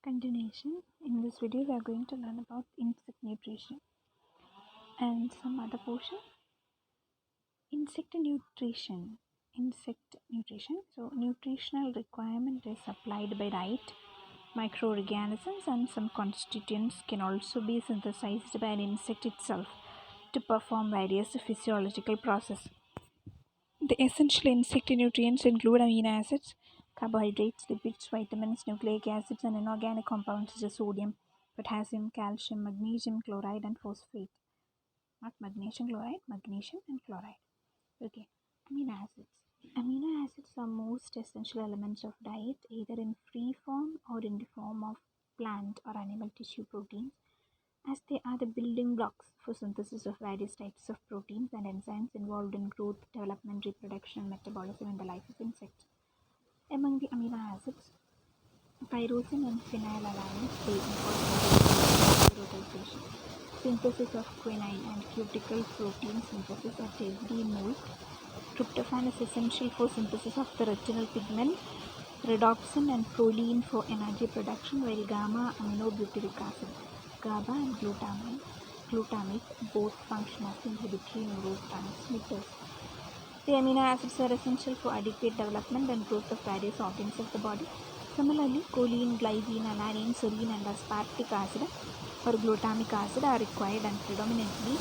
Continuation. In this video, we are going to learn about insect nutrition and some other portion. Insect nutrition. Insect nutrition. So, nutritional requirement is supplied by diet. Microorganisms and some constituents can also be synthesized by an insect itself to perform various physiological processes. The essential insect nutrients include amino acids, carbohydrates, lipids, vitamins, nucleic acids, and inorganic compounds such as sodium, potassium, calcium, magnesium chloride, and phosphate. Not magnesium chloride, magnesium and chloride. Okay, amino acids. Amino acids are most essential elements of diet, either in free form or in the form of plant or animal tissue proteins, as they are the building blocks for synthesis of various types of proteins and enzymes involved in growth, development, reproduction, and metabolism in the life of insects. Among the amino acids, pyrosin and phenylalanine play important roles in pyrotization, synthesis of quinine and cuticle protein synthesis at every mole. Tryptophan is essential for synthesis of the retinal pigment, rhodopsin and proline for energy production, while gamma aminobutyric acid, GABA and glutamate both function as inhibitory neurotransmitters. The amino acids are essential for adequate development and growth of various organs of the body. Similarly, choline, glycine, alanine, serine and aspartic acid or glutamic acid are required and predominantly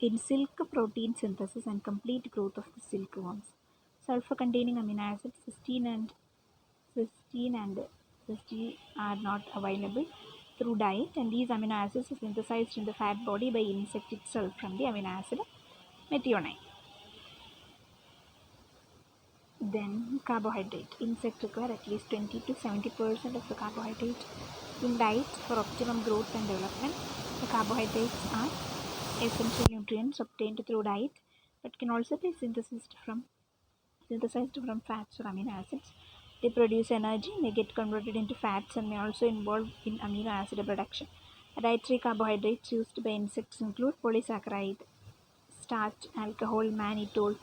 in silk protein synthesis and complete growth of the silkworms. Sulfur-containing amino acids, cysteine and cysteine are not available through diet, and these amino acids are synthesized in the fat body by insect itself from the amino acid methionine. Then carbohydrate. Insects require at least 20 to 70% of the carbohydrate in diet for optimum growth and development. The carbohydrates are essential nutrients obtained through diet, but can also be synthesized from fats or amino acids. They produce energy, may get converted into fats, and may also involve in amino acid production. Dietary carbohydrates used by insects include polysaccharide, starch, alcohol, mannitol,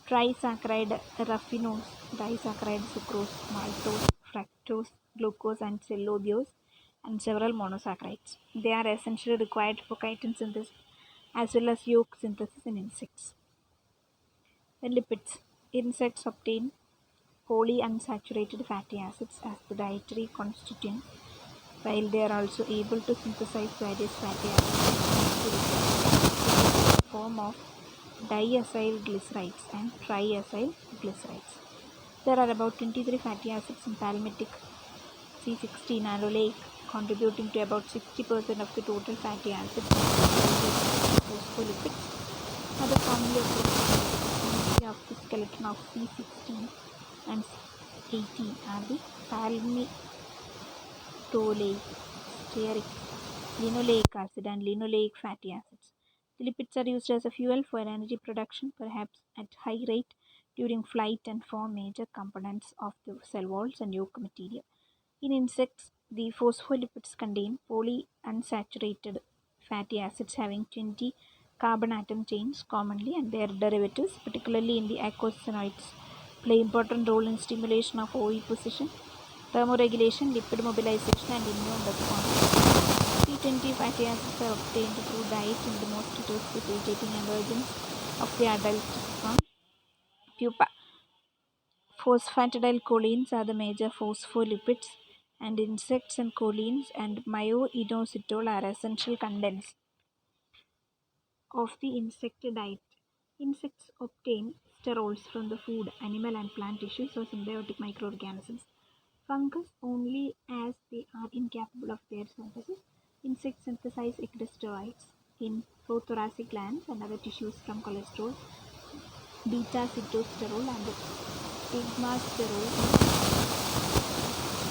trisaccharide, raffinose, disaccharide, sucrose, maltose, fructose, glucose, and cellulose, and several monosaccharides. They are essentially required for chitin synthesis as well as yolk synthesis in insects. The lipids. Insects obtain polyunsaturated fatty acids as the dietary constituent, while they are also able to synthesize various fatty acids in the form of diacylglycerides and triacylglycerides. There are about 23 fatty acids in palmitic C60 nanoleic, contributing to about 60% of the total fatty acids. Phospholipids are the family of the skeleton of C16 and 18 are the palmitoleic, stearic, linoleic acid and linoleic fatty acids. The lipids are used as a fuel for energy production, perhaps at high rate during flight, and form major components of the cell walls and yolk material. In insects, the phospholipids contain polyunsaturated fatty acids having 20 carbon atom chains commonly, and their derivatives, particularly in the eicosanoids, play important role in stimulation of oviposition, thermoregulation, lipid mobilization, and immune response. C20 fatty acids are obtained through diet in the mosquitoes, facilitating emergence of the adult from pupa. Phosphatidylcholines are the major phospholipids, and insects and cholines and myoinositol are essential contents of the insect diet. Insects obtain sterols from the food, animal and plant tissues or symbiotic microorganisms. Fungus only as they are incapable of their synthesis. Insects synthesize ecdysteroids in prothoracic glands and other tissues from cholesterol, beta-sitosterol and stigmasterol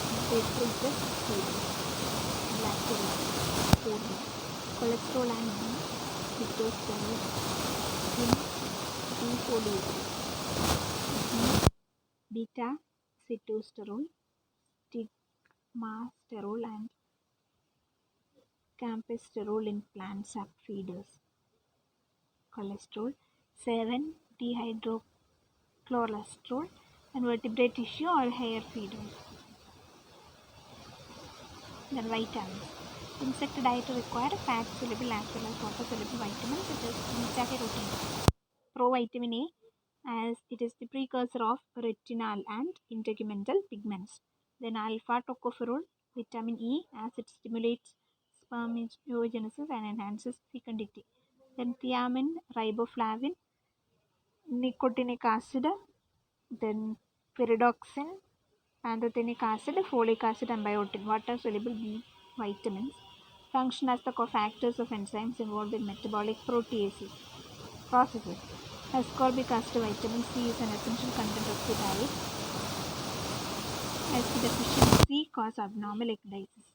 in petrichus lacteola, cholesterol and B-sitosterol in B foliaceae, beta-sitosterol, stigmasterol and campesterol in plant sap feeders. Cholesterol, 7-dehydrocholesterol and vertebrate tissue or hair feeders. Then vitamins. Insect diet require fat-soluble as well as water-soluble vitamins such as beta-carotene. Provitamin A, as it is the precursor of retinal and integumental pigments. Then alpha-tocopherol, vitamin E, as it stimulates spermatogenesis and enhances fecundity. Then thiamine, riboflavin, nicotinic acid, then pyridoxine, pantothenic acid, folic acid, and biotin, water-soluble B vitamins, function as the cofactors of enzymes involved in metabolic proteases processes. Ascorbic acid, vitamin C is an essential content of the diet, as the deficiency cause abnormal ecdysis.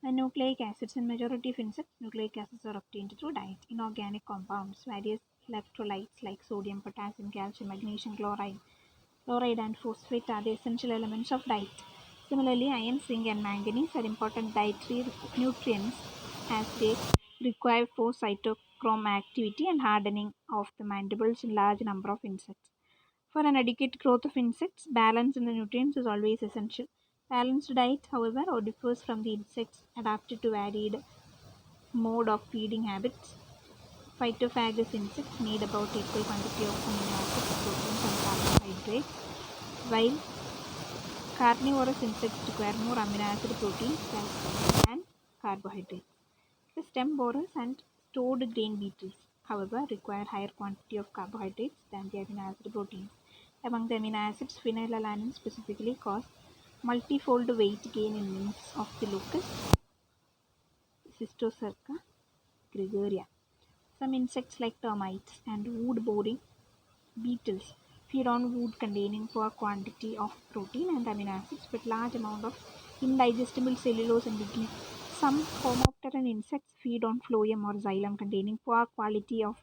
And nucleic acids. In majority of insects, nucleic acids are obtained through diet. Inorganic compounds, various electrolytes like sodium, potassium, calcium, magnesium, chloride and phosphate are the essential elements of diet. Similarly, iron, zinc and manganese are important dietary nutrients as they require for cytochrome activity and hardening of the mandibles in large number of insects. For an adequate growth of insects, balance in the nutrients is always essential. Balanced diet, however, differs from the insects adapted to varied mode of feeding habits. Phytophagous insects need about equal quantity of amino acids, proteins and carbohydrates, while carnivorous insects require more amino acid, proteins and carbohydrates. The stem borers and stored grain beetles, however, require higher quantity of carbohydrates than the amino acid proteins. Among the amino acids, phenylalanine specifically cause multifold weight gain in nymphs of the locust, Cysticerca gregaria. Some insects like termites and wood-boring beetles feed on wood containing poor quantity of protein and amino acids but large amount of indigestible cellulose and lignin. Some homopteran insects feed on phloem or xylem containing poor quantity of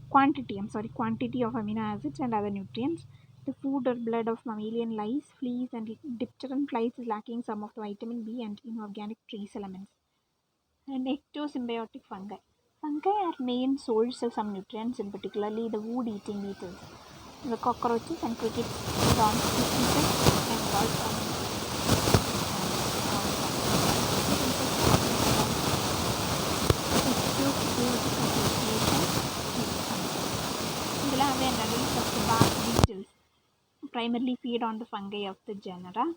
amino acids and other nutrients. The food or blood of mammalian lice, fleas, and dipteran flies is lacking some of the vitamin B and inorganic trace elements. And ectosymbiotic fungi. Fungi are main source of some nutrients, in particularly the wood-eating beetles. The cockroaches and crickets feed on insects and also the larvae and adults of the bark beetles primarily feed on the fungi of the genera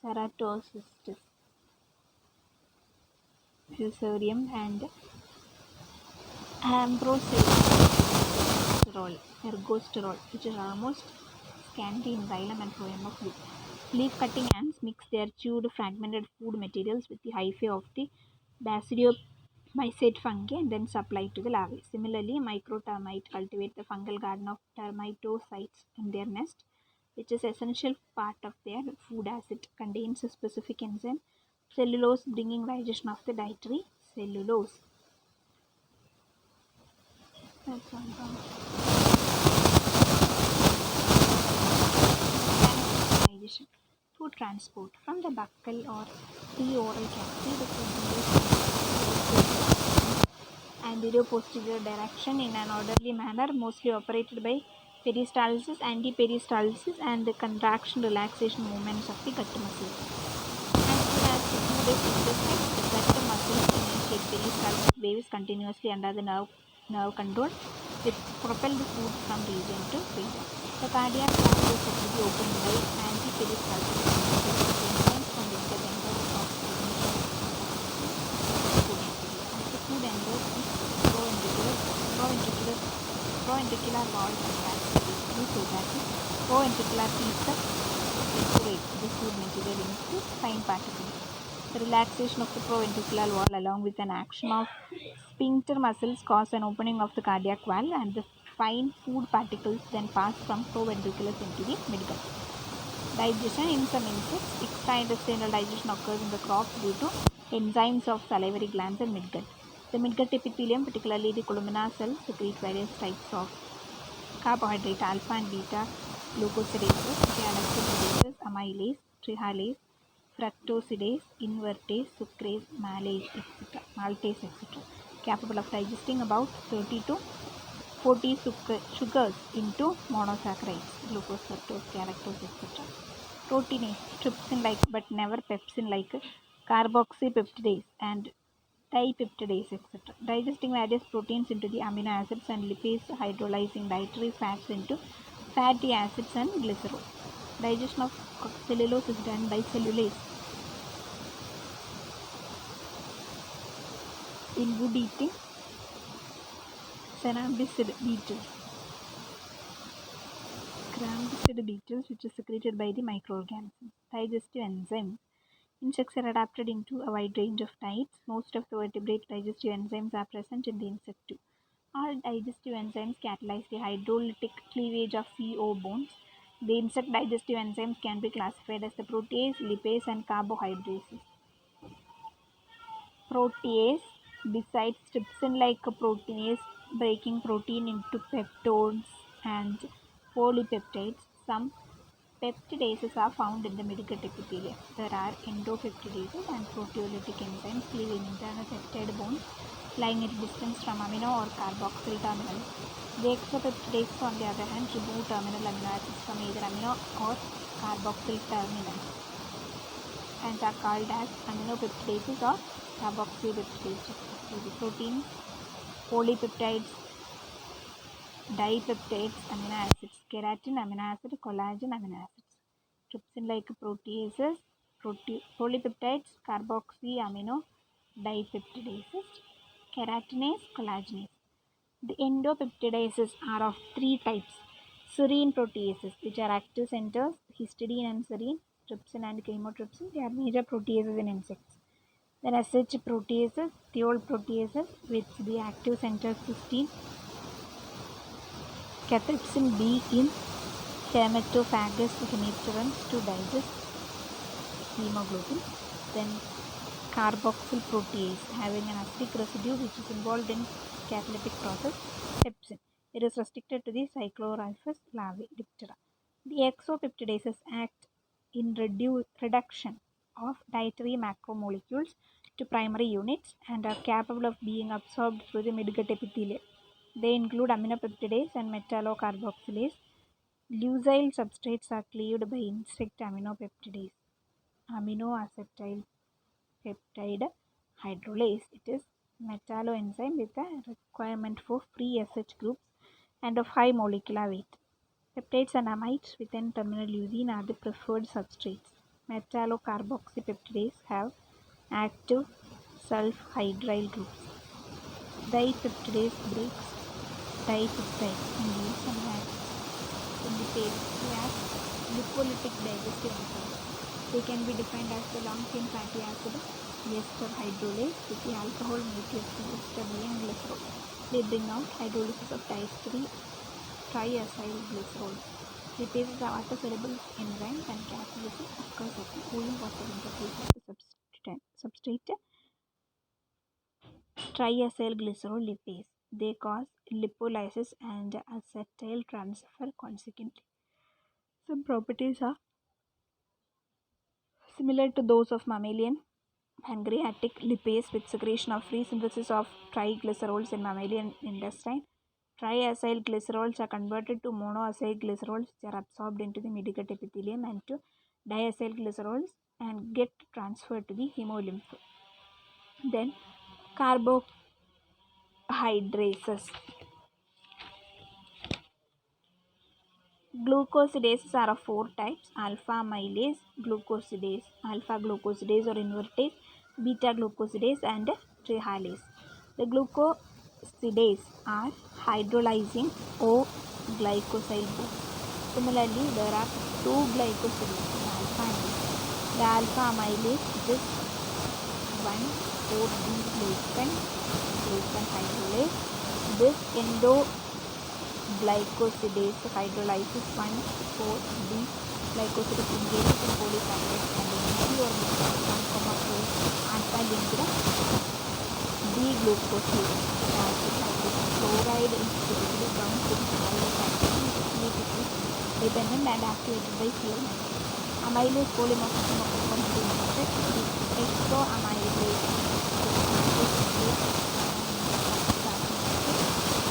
Ceratocystis, Fusarium, and ergosterol, which is almost scanty in xylem and phloem of wood. Leaf-cutting ants mix their chewed fragmented food materials with the hyphae of the basidiomycete fungi and then supply it to the larvae. Similarly, microtermite cultivate the fungal garden of termitocytes in their nest, which is essential part of their food as it contains a specific enzyme, cellulose, bringing digestion of the dietary cellulose. That's all. Digestion. Food transport. From the buccal or preoral cavity, the food moves anterior-posterior direction in an orderly manner, mostly operated by peristalsis, antiperistalsis, and the contraction-relaxation movements of the gut muscles. As soon as the food is ingested, the gut muscles initiate peristaltic waves continuously under the nerve control, which propel the food from region to region. The cardiac valve is said to be opened by antiperistaltic movements from the interdental of the food. As the food enters the proventricular wall contracts so that the proventricular feeds the food material into fine particles. The relaxation of the proventricular wall along with an action of sphincter muscles cause an opening of the cardiac valve, and the fine food particles then pass from proventriculus into the midgut. Digestion. In some insects, extraintestinal digestion occurs in the crop due to enzymes of salivary glands and midgut. The midgut epithelium, particularly the columnar cells, secrete various types of carbohydrate, alpha and beta glucosidases, galactosidases, amylase, trihalase, fructosidase, invertase, sucrase, maltase, etc., capable of digesting about 30 to 40 sugars into monosaccharides, glucose, fructose, galactose, etc. Proteinase, trypsin-like but never pepsin-like carboxypeptidase, and dipeptidase, etc. Digesting various proteins into the amino acids and lipase, hydrolyzing dietary fats into fatty acids and glycerol. Digestion of cellulose is done by cellulase. In wood eating cerambycid beetles. Cerambycid beetles, which is secreted by the microorganisms. Digestive enzymes. Insects are adapted into a wide range of diets. Most of the vertebrate digestive enzymes are present in the insect too. All digestive enzymes catalyze the hydrolytic cleavage of CO bonds. The insect digestive enzymes can be classified as the protease, lipase, and carbohydrates. Protease, besides trypsin-like proteinase breaking protein into peptones and polypeptides, some peptidases are found in the midgut epithelium. There are endopeptidases and proteolytic enzymes cleaving internal peptide bonds lying at a distance from amino or carboxyl terminals. The exopeptidases, on the other hand, remove terminal amino acids from either amino or carboxyl terminals and are called as aminopeptidases or carboxypeptidases. The proteins, polypeptides, dipeptides, amino acids, keratin amino acid, collagen amino acids, trypsin-like proteases, polypeptides, carboxy amino dipeptidases, keratinase, collagenase. The endopeptidases are of three types. Serine proteases, which are active centers, histidine and serine, trypsin and chymotrypsin. They are major proteases in insects. Then SH proteases, thiol proteases, with the active centers cysteine, cathepsin B in Haematophagous hemispherans to digest hemoglobin. Then carboxyl protease, having an acidic residue which is involved in catalytic process, pepsin. It is restricted to the Cyclorhynchus larvae, Diptera. The exopeptidases act in reduction of dietary macromolecules to primary units and are capable of being absorbed through the midgut epithelium. They include aminopeptidase and metallocarboxylase. Leucine substrates are cleaved by insect aminopeptidase. Aminoacetyl peptide hydrolase. It is metalloenzyme with a requirement for free SH groups and of high molecular weight. Peptides and amides with N-terminal leucine are the preferred substrates. Metallocarboxypeptidase have active sulfhydryl groups. Dipeptidase breaks dipeptides and leaves amino acids in the pancreas lipolytic digestive enzymes. They can be defined as the long-chain fatty acid ester hydrolase with the alcohol moieties ester and glycerol. They bring out hydrolysis of dietary triacyl glycerol. Lipases are water-soluble enzymes and catalysis occurs at the cooling water interface of the substrate triacyl glycerol lipase. They cause lipolysis and acetyl transfer consequently. Some properties are similar to those of mammalian pancreatic lipase with secretion of free synthesis of triglycerols in mammalian intestine. Triacyl glycerols are converted to monoacyl glycerols which are absorbed into the midgut epithelium and to diacyl glycerols and get transferred to the hemolymph. Then carbohydrates. Glucosidases are of four types: alpha amylase, glucosidase, alpha glucosidase or invertase, beta glucosidase, and trehalase. The glucosidases are hydrolyzing O-glycosyl bonds. Similarly, there are two glycosidases in alpha and beta. The alpha amylase is 1,4-D-glycan hydrolase. This glycosidase hydrolyzes 1,4-D-glycosidic engages in polysaccharide containment or mixture 1,4 alpha-linked D-glucoside. Acid hydrogen chloride is typically bound to the polysaccharide dependent and activated by CO9. Amylase polymorphism occurs in insects. The exoamylase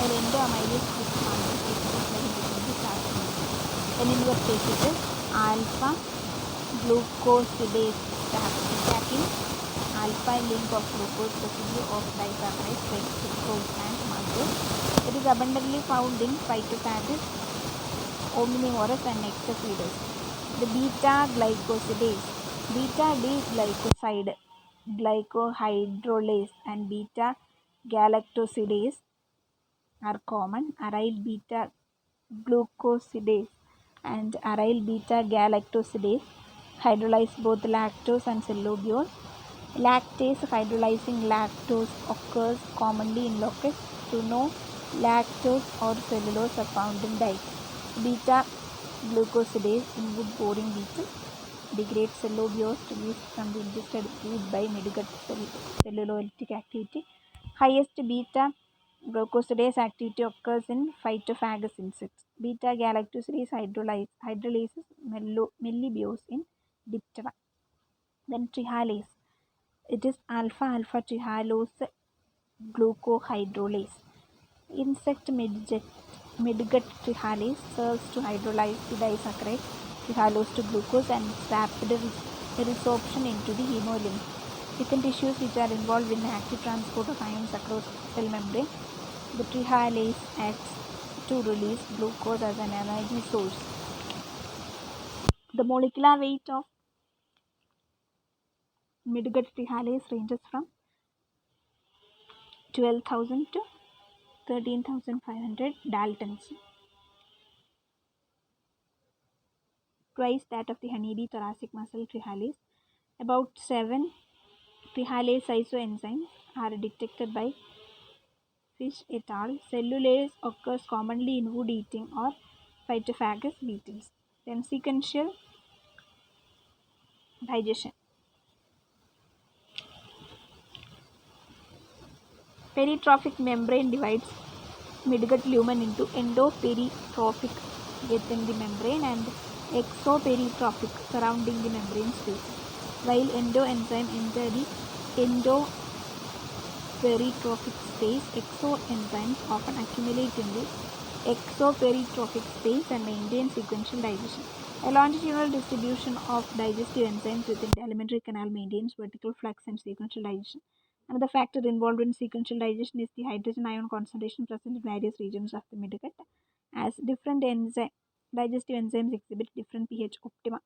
while endoamylase is an invertase is alpha glucosidase stacking alpha link of glucose residue of dicarbonates like sucrose and maltose. It is abundantly found in phytophagus, omnivorous and nectar feeders. The beta glycosidase, beta D glycohydrolase and beta galactosidase are common. Aryl beta glucosidase and aryl beta galactosidase hydrolyze both lactose and cellulose. Lactase hydrolyzing lactose occurs commonly in locusts. To know lactose or cellulose are found in diet. Beta glucosidase in wood boring beetles degrades cellulose released from the ingested food by midgut cellulolytic activity. Highest beta glucosidase activity occurs in phytophagous insects. Beta galactosidase hydrolyzes mellibiose in Diptera. Then trihalase. It is alpha-alpha trihalose glucohydrolase. Insect midgut trihalase serves to hydrolyze the disaccharide trihalose to glucose and its rapid resorption into the hemolymph. Within tissues which are involved in the active transport of ions across cell membrane, the trihalase acts to release glucose as an energy source. The molecular weight of midgut trihalase ranges from 12,000 to 13,500 daltons, twice that of the honeybee thoracic muscle trihalase. About 7 trihalase isoenzymes are detected by Fish et al. Cellulase occurs commonly in wood-eating or phytophagous beetles. Then sequential digestion. Peritrophic membrane divides midgut lumen into endoperitrophic within the membrane and exoperitrophic surrounding the membrane space. While endoenzyme enter the endoperitrophic space, exoenzymes often accumulate in the exoperitrophic space and maintain sequential digestion. A longitudinal distribution of digestive enzymes within the alimentary canal maintains vertical flux and sequential digestion. Another factor involved in sequential digestion is the hydrogen ion concentration present in various regions of the midgut, as different digestive enzymes exhibit different pH optima.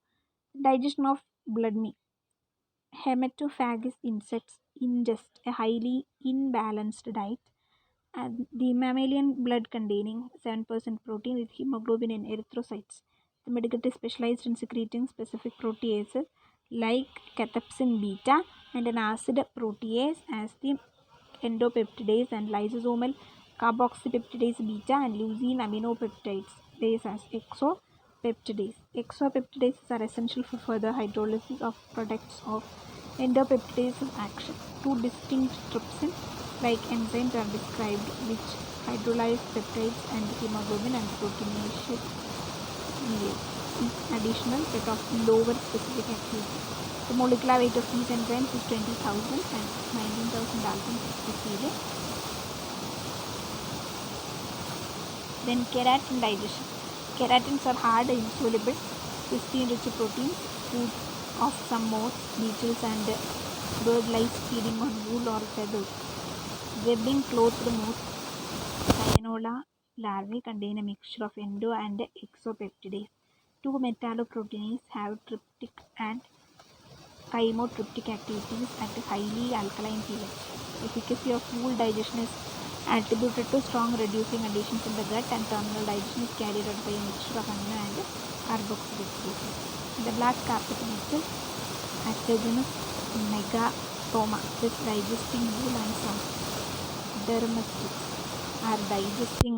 Digestion of blood meal. Hematophagous insects ingest a highly imbalanced diet, and the mammalian blood containing 7% protein with hemoglobin and erythrocytes. The midgut is specialized in secreting specific proteases like cathepsin beta and an acid protease as the endopeptidase and lysosomal carboxypeptidase beta and leucine aminopeptides as exopeptidase. Exopeptidases are essential for further hydrolysis of products of endopeptidase action. Two distinct trypsin like enzymes are described which hydrolyze peptides and hemoglobin and proteinaceous additional but of lower specific activity. The molecular weight of these enzymes is 20,000 and 19,000 daltons respectively. Then keratin digestion. Keratins are hard, insoluble, cysteine-rich proteins, food of some moths, beetles and bird lice feeding on wool or feathers. Webbing clothed moths, cyanola larvae contain a mixture of endo and exopeptidase. Two metalloproteinases have tryptic and chymotryptic activities at highly alkaline pH. Efficacy of wool digestion is attributed to strong reducing additions in the gut, and terminal digestion is carried out by a mixture of amino and carboxylate. The black carpet beetle, Astragenus megatoma, is digesting wool, and some dermatids are digesting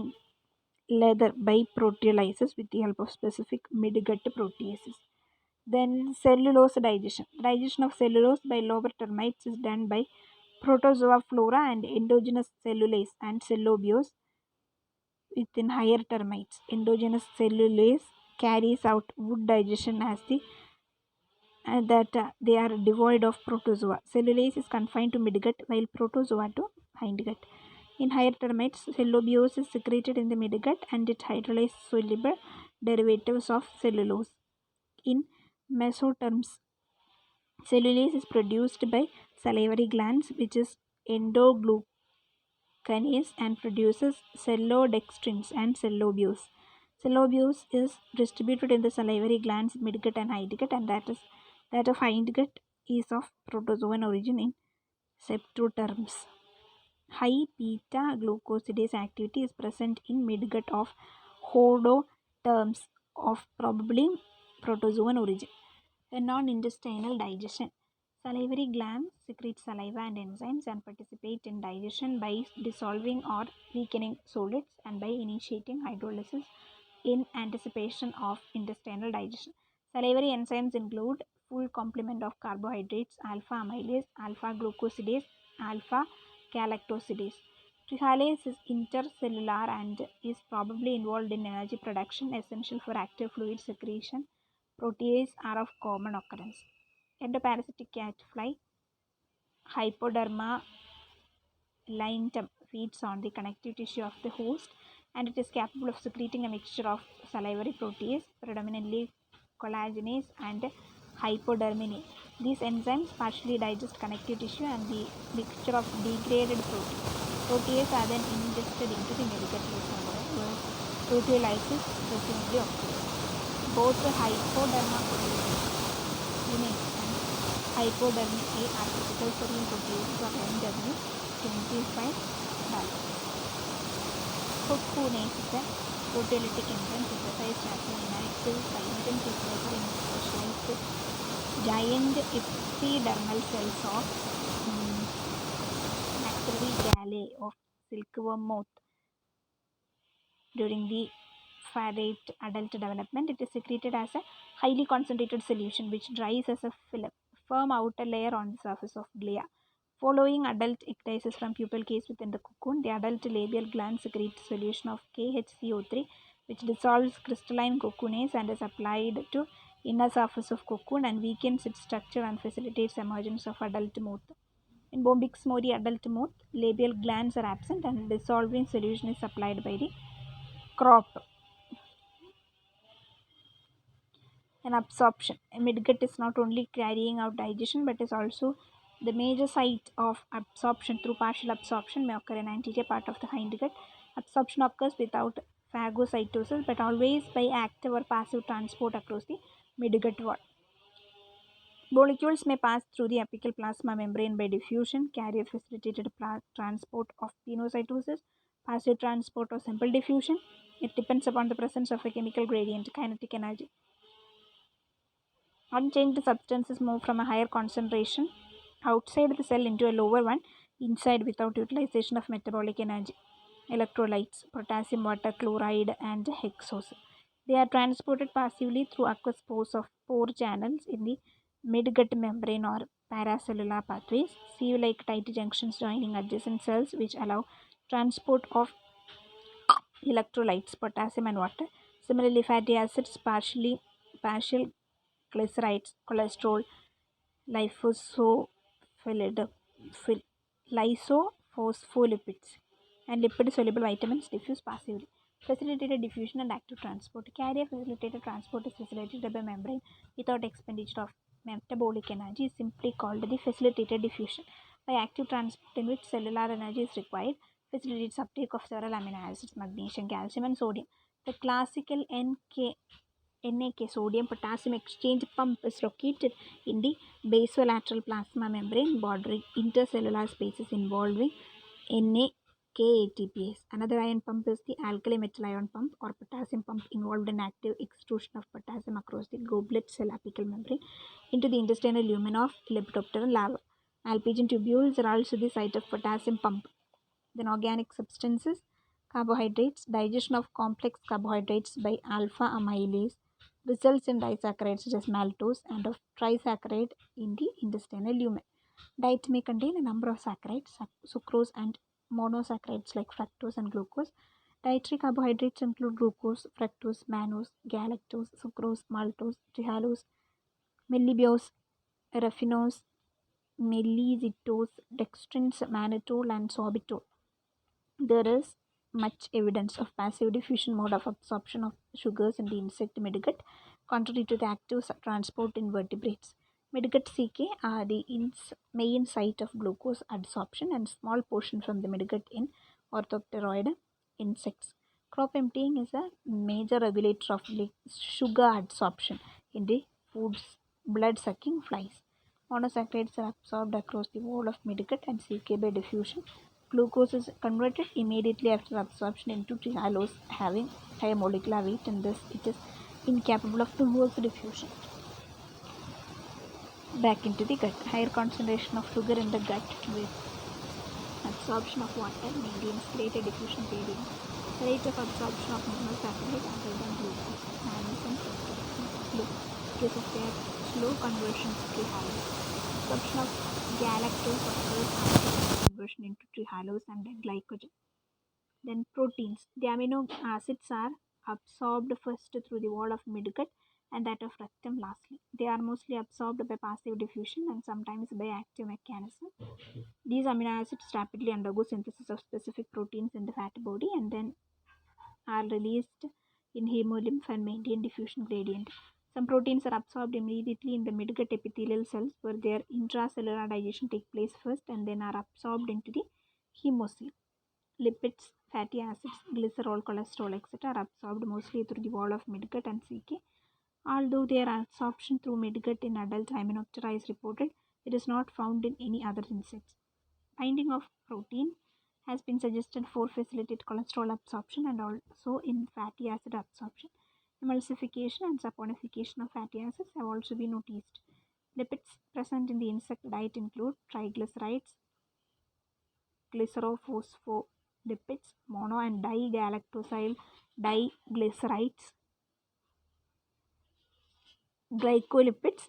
leather by proteolysis with the help of specific midgut proteases. Then cellulose digestion. Digestion of cellulose by lower termites is done by protozoa flora and endogenous cellulase and cellobiose within higher termites. Endogenous cellulase carries out wood digestion as they are devoid of protozoa. Cellulase is confined to midgut while protozoa to hindgut. In higher termites, cellobiose is secreted in the midgut and it hydrolyzes soluble derivatives of cellulose. In mesoterms, cellulase is produced by salivary glands, which is endoglucanase, and produces cellodextrins and cellobuse. Cellobuse is distributed in the salivary glands, midgut and hindgut, and that of hindgut is of protozoan origin in septoderms. High beta glucosidase activity is present in midgut of hodoterms of probably protozoan origin. A non-intestinal digestion. Salivary glands secrete saliva and enzymes and participate in digestion by dissolving or weakening solids and by initiating hydrolysis in anticipation of intestinal digestion. Salivary enzymes include full complement of carbohydrates, alpha amylase, alpha glucosidase, alpha galactosidase. Trehalase is intercellular and is probably involved in energy production essential for active fluid secretion. Proteases are of common occurrence. Endoparasitic catfly Hypoderma lyentum feeds on the connective tissue of the host, and it is capable of secreting a mixture of salivary protease, predominantly collagenase and hypodermine. These enzymes partially digest connective tissue and the mixture of degraded protein. Proteases are then ingested into the medical where proteolysis presumably occurs. Both the hypoderma protease hypodermic A are critical for the proteases of MW25 balance. Cocoonase is a proteolytic enzyme synthesized as an inactive cyanogen precursor in specialized giant epidermal cells of Macrobi gale of silkworm moth. During the ferret adult development, it is secreted as a highly concentrated solution which dries as a film. Firm outer layer on the surface of glia. Following adult ecdysis from pupal case within the cocoon, the adult labial gland secretes solution of KHCO3 which dissolves crystalline cocoonase and is applied to inner surface of cocoon and weakens its structure and facilitates emergence of adult moth. In Bombyx mori adult moth, labial glands are absent and dissolving solution is supplied by the crop. And absorption. Midgut is not only carrying out digestion but is also the major site of absorption through partial absorption may occur in anterior part of the hindgut. Absorption occurs without phagocytosis but always by active or passive transport across the midgut wall. Molecules may pass through the apical plasma membrane by diffusion, carrier facilitated transport of pinocytosis, passive transport or simple diffusion. It depends upon the presence of a chemical gradient, kinetic energy. Unchanged substances move from a higher concentration outside the cell into a lower one inside without utilization of metabolic energy. Electrolytes, potassium, water, chloride, and hexose. They are transported passively through aqueous pores of pore channels in the midgut membrane or paracellular pathways, sieve-like tight junctions joining adjacent cells which allow transport of electrolytes, potassium and water. Similarly, fatty acids, partial glycerides, cholesterol, lysophospholipids, and lipid-soluble vitamins diffuse passively. Facilitated diffusion and active transport. Carrier-facilitated transport is facilitated by membrane without expenditure of metabolic energy is simply called the facilitated diffusion. By active transport in which cellular energy is required, facilitates uptake of several amino acids, magnesium, calcium, and sodium. The classical NAK sodium potassium exchange pump is located in the basolateral plasma membrane bordering intercellular spaces involving NAK-ATPase. Another ion pump is the alkali metal ion pump or potassium pump involved in active extrusion of potassium across the goblet cell apical membrane into the intestinal lumen of Lepidoptera and larva. Alpigin tubules are also the site of potassium pump. Then organic substances, carbohydrates, digestion of complex carbohydrates by alpha amylase results in disaccharides such as maltose and of trisaccharide in the intestinal lumen. Diet may contain a number of saccharides, sucrose and monosaccharides like fructose and glucose. Dietary carbohydrates include glucose, fructose, mannose, galactose, sucrose, maltose, trehalose, mellibose, raffinose, melizitose, dextrins, mannitol and sorbitol. There is much evidence of passive diffusion mode of absorption of sugars in the insect midgut, contrary to the active transport in vertebrates. Midgut caecae are the main site of glucose adsorption and small portion from the midgut in orthopteroid insects. Crop emptying is a major regulator of sugar adsorption in the food's blood-sucking flies. Monosaccharides are absorbed across the wall of midgut and caecae by diffusion. Glucose is converted immediately after absorption into trehalose having higher molecular weight, and thus it is incapable of reverse diffusion back into the gut. Higher concentration of sugar in the gut with absorption of water maintains greater diffusion gradient. The rate of absorption of monosaccharide other than glucose, mannose and fructose is low because of their slow conversion to trehalose. Absorption of galactose occurs after conversion into trehalose and then glycogen. Then proteins. The amino acids are absorbed first through the wall of midgut and that of rectum lastly. They are mostly absorbed by passive diffusion and sometimes by active mechanism. These amino acids rapidly undergo synthesis of specific proteins in the fat body and then are released in hemolymph and maintain diffusion gradient. Some proteins are absorbed immediately in the midgut epithelial cells where their intracellular digestion takes place first and then are absorbed into the hemocoel. Lipids, fatty acids, glycerol, cholesterol, etc. are absorbed mostly through the wall of midgut and caecae. Although their absorption through midgut in adult Hymenoptera is reported, it is not found in any other insects. Binding of protein has been suggested for facilitate cholesterol absorption and also in fatty acid absorption. Emulsification and saponification of fatty acids have also been noticed. Lipids present in the insect diet include triglycerides, glycerophospholipids, mono and digalactosyl diglycerides, glycolipids,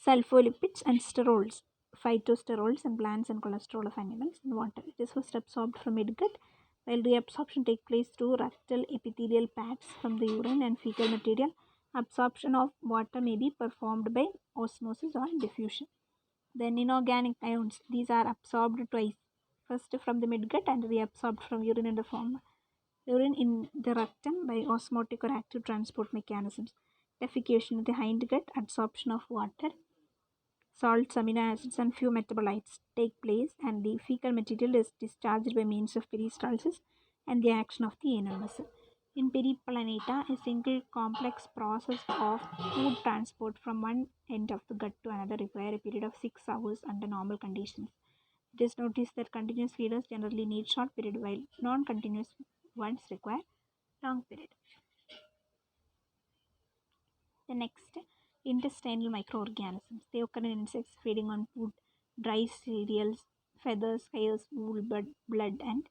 sulfolipids, and sterols, phytosterols in plants and cholesterol of animals in water. It is first absorbed from midgut, while reabsorption takes place through rectal epithelial pads from the urine and fecal material. Absorption of water may be performed by osmosis or diffusion. Then inorganic ions, these are absorbed twice, first from the midgut and reabsorbed from urine in the form urine in the rectum by osmotic or active transport mechanisms. Defecation in the hindgut, absorption of water, salts, amino acids, and few metabolites take place, and the fecal material is discharged by means of peristalsis and the action of the anal muscle. In Periplaneta, a single complex process of food transport from one end of the gut to another require a period of 6 hours under normal conditions. It is noticed that continuous feeders generally need short period while non-continuous ones require long period. The next, intestinal microorganisms. They occur in insects feeding on food, dry cereals, feathers, hairs, wool, blood, and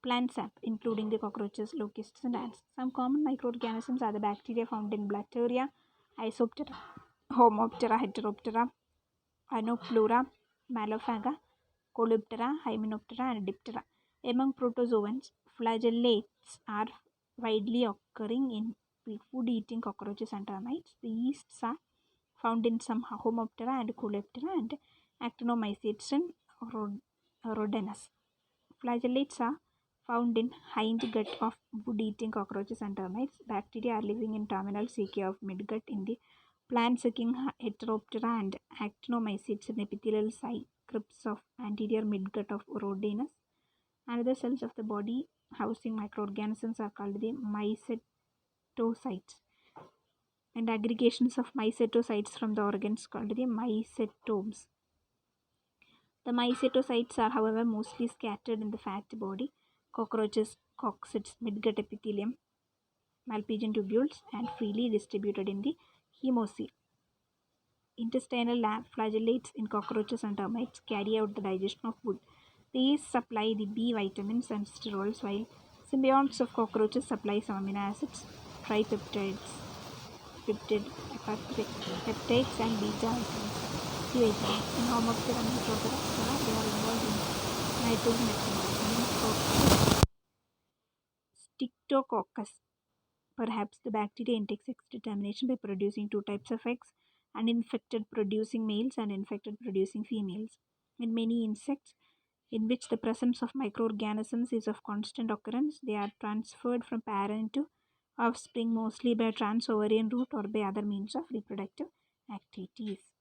plant sap, including the cockroaches, locusts, and ants. Some common microorganisms are the bacteria found in Blatteuria, Isoptera, Homoptera, Heteroptera, Anopleura, Malophaga, Coleoptera, Hymenoptera, and Diptera. Among protozoans, flagellates are widely occurring in food-eating cockroaches and termites. The yeasts are found in some Homoptera and Coleoptera and actinomycetes in Rhodanus. Flagellates are found in hindgut of wood-eating cockroaches and termites. Bacteria are living in terminal caecae of midgut in the plant-sucking Heteroptera and actinomycetes in epithelial crypts of anterior midgut of Rhodanus. Another cells of the body housing microorganisms are called the mycetocytes, and aggregations of mycetocytes from the organs called the mycetomes. The mycetocytes are, however, mostly scattered in the fat body, cockroaches, coccids, midgut epithelium, Malpighian tubules, and freely distributed in the hemocoel. Intestinal flagellates in cockroaches and termites carry out the digestion of food. These supply the B vitamins and sterols, while symbionts of cockroaches supply some amino acids, tripeptides, peptides, and beta vitamins. C vitamins. In Homoptera and Microptera, they are involved in nitrogen metabolism. Streptococcus. Perhaps the bacteria takes sex determination by producing two types of eggs, uninfected producing males and infected producing females. In many insects, in which the presence of microorganisms is of constant occurrence, they are transferred from parent to offspring mostly by trans ovarian route or by other means of reproductive activities.